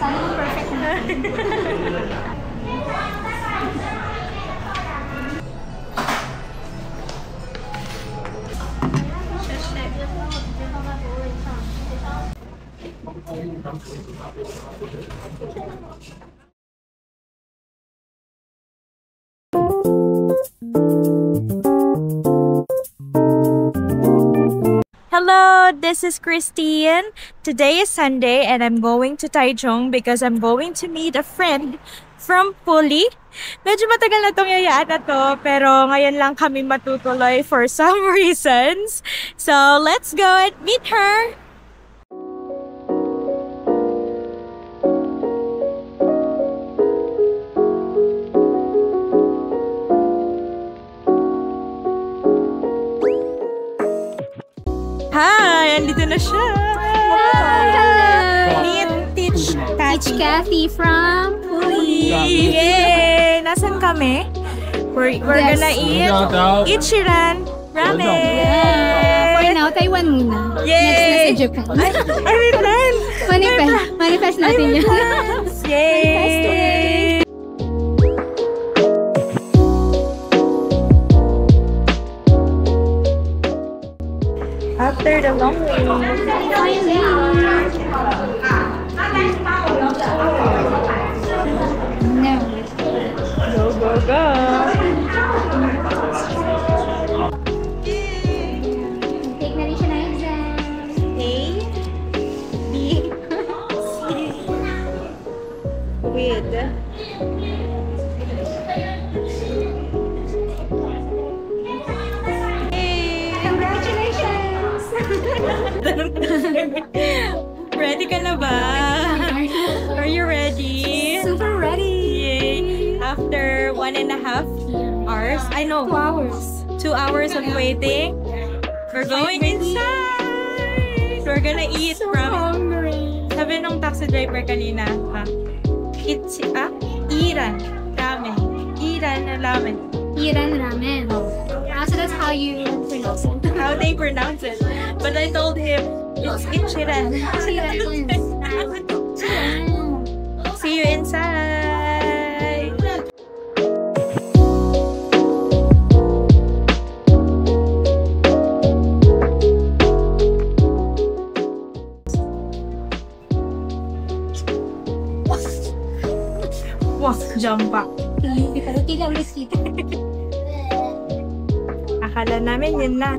Sana yung perfect na. Hello, this is Christine. Today is Sunday and I'm going to Taichung because I'm going to meet a friend from Puli. Medyo matagal na tong yayaan na to, pero ngayon lang kami matutuloy for some reasons. So, let's go and meet her! Hi! Andito na siya! Hello! Meet Teach Kathy from Puli. Yay! Nasaan kami? We're gonna eat Ichiran Ramen! For now, Taiwan muna. Yay! Next, Japan. Ay, plan! Manifest natin yan. Yay! After the long wait. No. Go, go, go! Take na rin siya na exam. A, B, C. With Congratulations! Ready ka na ba? Are you ready? Super ready! Yay! After 1.5 hours, I know, 2 hours. 2 hours of waiting, we're going inside! We're gonna eat So from, hungry. sabi nung taxi driver kanina, Iran ramen. Iran ramen. Iran ramen. So that's how you pronounce it. How they pronounce it. But I told him, it's Ichiran. See you inside! Wow, jump back. Pero tila ulit kita. Akala namin yun na.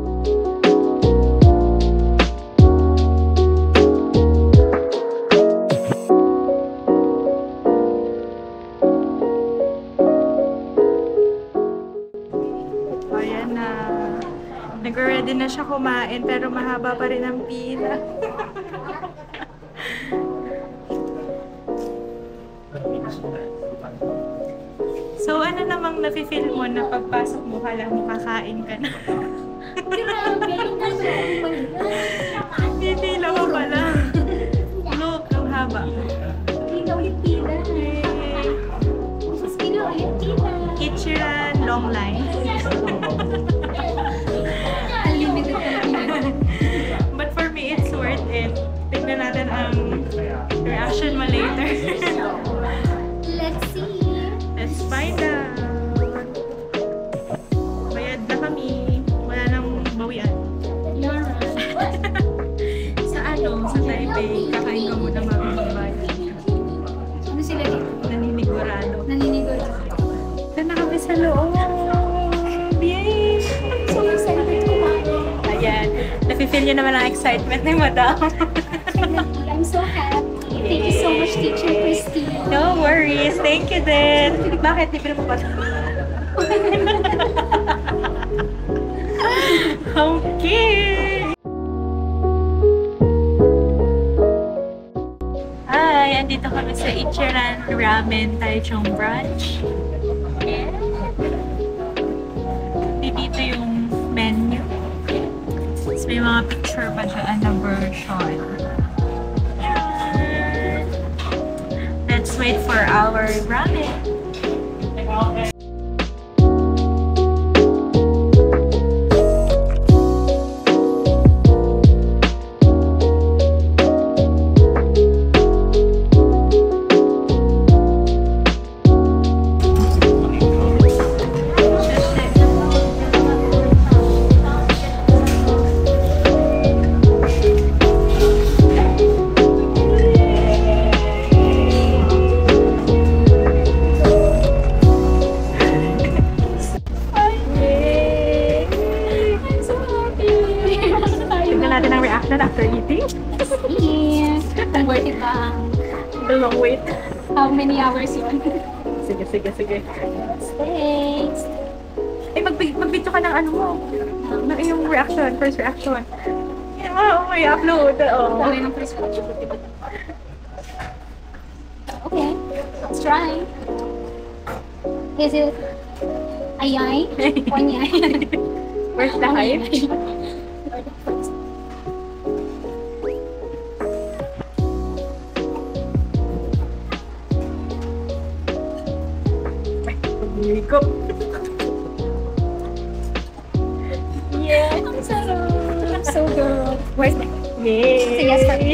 Ayan na. Nag-ready na siya kumain pero mahaba pa rin ang pila. So ano namang nafe-feel mo na pagpasok mo lang makakain ka na? Pipila mo pala. Look, ang haba. Tila ulit pila. Tila ulit pila. Ichiran long line. Unlimited talaga. But for me, it's worth it. Tignan natin ang reaction mo later. Let's see. Let's find out. Bayad na kami. Wala nang bawian. Sa Taipei, kakain ka muna magbabayad. Ano sila dito? Naninigurado. Naninigurado. Ito na kami sa loob. Yay! So excited kumain. Ayan. Nafe-feel nyo naman ang excitement ni Madam. I'm so happy. Thank you so much, Teacher Christine. No worries. Thank you din. Bakit? Libre mo ba? Okay. Hi, andito kami sa Ichiran Ramen Taichung branch. And dito yung menu. Tapos may mga picture pa dyan na version. Ayan. Let's wait for our ramen. Long wait. How many hours yun? Sige. Thanks. Eh, mag-video ka ng ano mo. Ng iyong reaction, first reaction. Yeah, may upload. Oh. Dami ng first watch. Okay, let's try. Is it ayay or nyay? Where's the hype? Makeup. Yeah. Ang sarap. So good. Where's the... Yay! Say yes for me.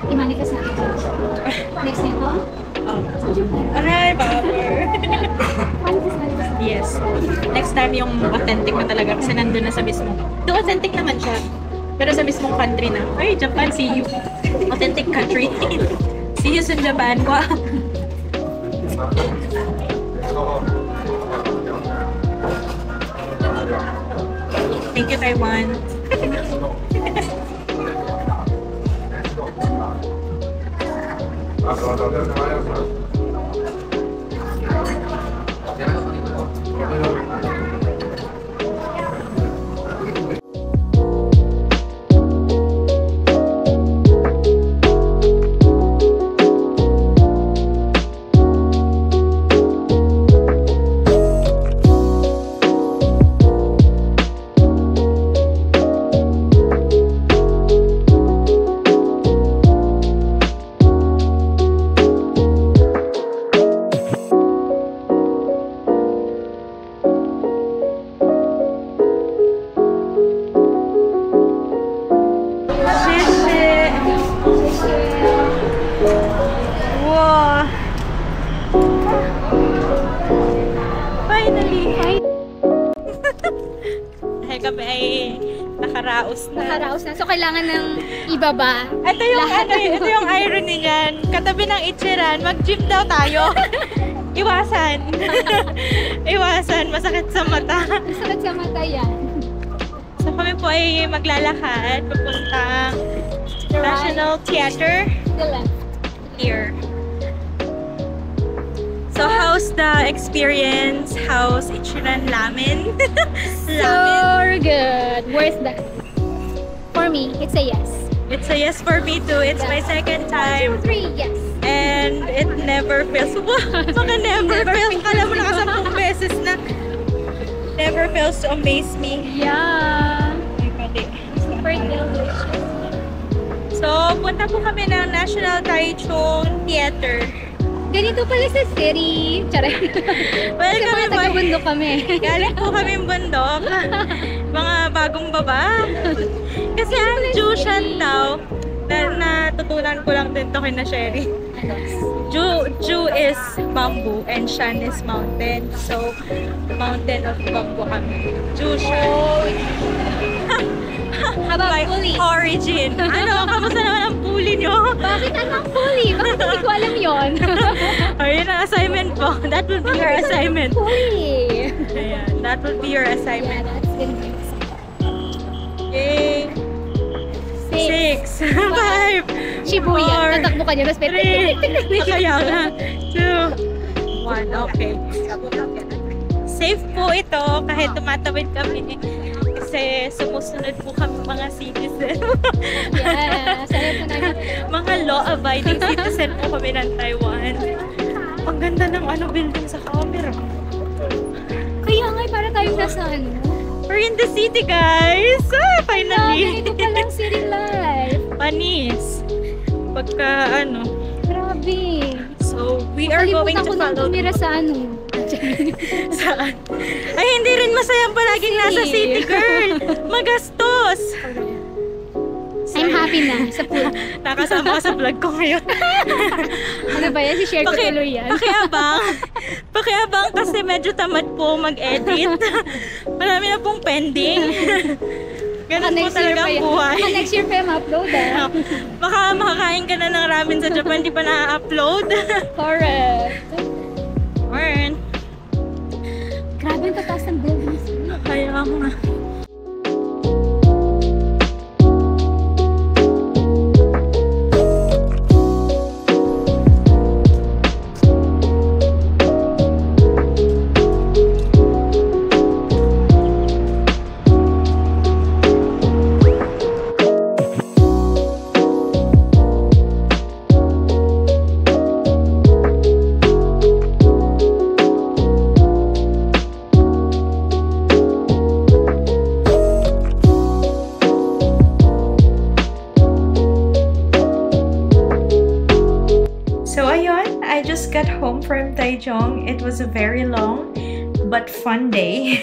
Imanikas natin. Next nito? Aray, babar. Manikas. Yes. Next time yung authentic na talaga kasi nandun na sa mismo. Do authentic naman siya. Pero sa mismong country na. Ay, Japan, see you. Authentic country. See you sa Japan. Wow. Thank you, Taiwan. Wow! Finally! Dahil kami ay nakaraos na. Nakaraos na. So, kailangan ng ibaba. Ito yung, ito yung irony niyan. Katabi ng Ichiran, mag-gym daw tayo. Iwasan. Iwasan. Masakit sa mata. Masakit sa mata yan. So kami po ay maglalakad papuntang National Theater The left. here. So how's the experience? How's Ichiran Ramen? So good. Worth that. For me, it's a yes. It's a yes for me too. It's my second 1, time 2, 3, yes. and it never fails. Wow, baka never fails. Kala mo nakasampung beses na. Never fails to amaze me. Yeah. Ay, pwede. Super delicious. So, punta po kami ng National Taichung Theater. Ganito pala sa city. Charay. Well, Kasi kami mga taga-bundok kami. galing po kami bundok. Mga bagong baba. Kasi ang Jushan daw, natutunan ko lang din to kay na Sherry. Ju is bamboo and Shan is mountain. So, mountain of bamboo kami. Jushan. How about By Puli? origin. Ano, kamusta naman ang puli nyo? Bakit anong Puli? Bakit hindi ko alam yun? Ayun ang assignment po. That would be your assignment. Puli. Ayan, that would be your Yeah, assignment. that's gonna be Okay. 6. 6, 5, Shibuya. 4, Tatakbo ka niya. Tapos 3, kaya nga, 2, 1, okay. Safe po ito kahit tumatawid kami. Kasi sumusunod po kami mga citizen. Yeah. Sabi po namin. Mga law-abiding citizen po kami ng Taiwan. Ang ganda ng building sa camera. Kaya nga, para tayong nasa ano. We're in the city, guys! Ah, finally! Ganito palang city life. Panis. Pagka ano. Grabe. So, we are going to Kalimutan ko nang follow. tumira sa ano. Saan? Ay, hindi rin masayang palaging nasa city, girl. Magastos. I'm happy na sa pool. Nakasama ka sa vlog ko ngayon. Ano ba yan? Si-share ko tuloy yan. Pakiabang kasi medyo tamad po mag-edit. Marami na pong pending. Ganun po talaga ang buhay. Next year pa yung upload Baka makakain ka na ng ramen sa Japan, di pa na-upload. Correct. Earn. Grabe ang tataas ng buildings. Kaya nga. I just got home from Taichung. It was a very long but fun day.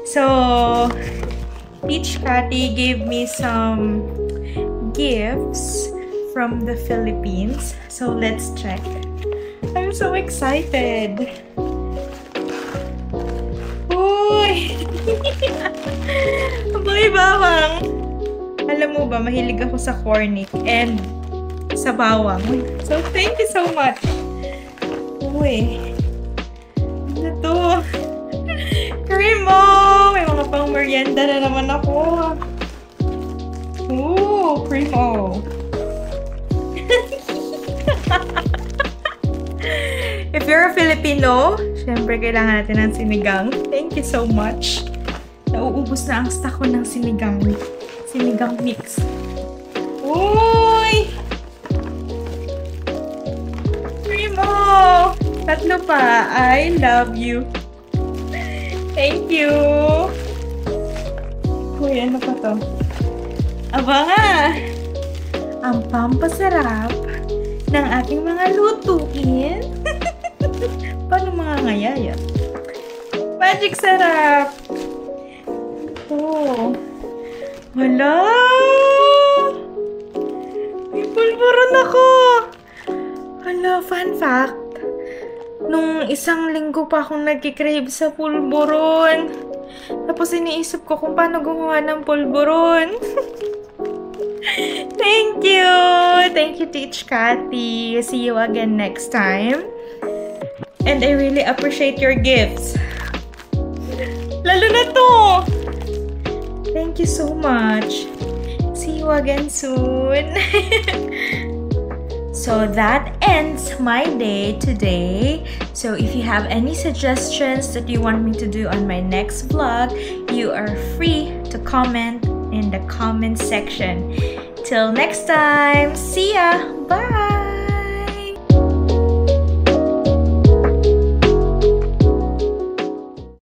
So, Peach Catty gave me some gifts from the Philippines. So, let's check. I'm so excited. Uy! Aboy bawang! Alam mo ba, mahilig ako sa cornic and sa bawang. So, thank you so much. Uy. Ano to? Cremo! May mga pang merienda na naman ako. Ooh, Cremo. If you're a Filipino, syempre kailangan natin ng sinigang. Thank you so much. Nauubos na ang stock ko ng sinigang. Sinigang mix. Uy! Tatlo pa. I love you. Thank you. Uy, ano pa to? Aba nga! Ang pampasarap ng aking mga lutuin. Paano mga ngayaya? Magic sarap! Oh. Wala! May pulburon ako! Hala, fun fact. Nung isang linggo pa akong nagkikrave sa pulburon. Tapos iniisip ko kung paano gumawa ng pulburon. Thank you! Thank you, Teach Catty. See you again next time. And I really appreciate your gifts. Lalo na to! Thank you so much. See you again soon. So that ends my day today. So if you have any suggestions that you want me to do on my next vlog, you are free to comment in the comment section. Till next time, see ya! Bye!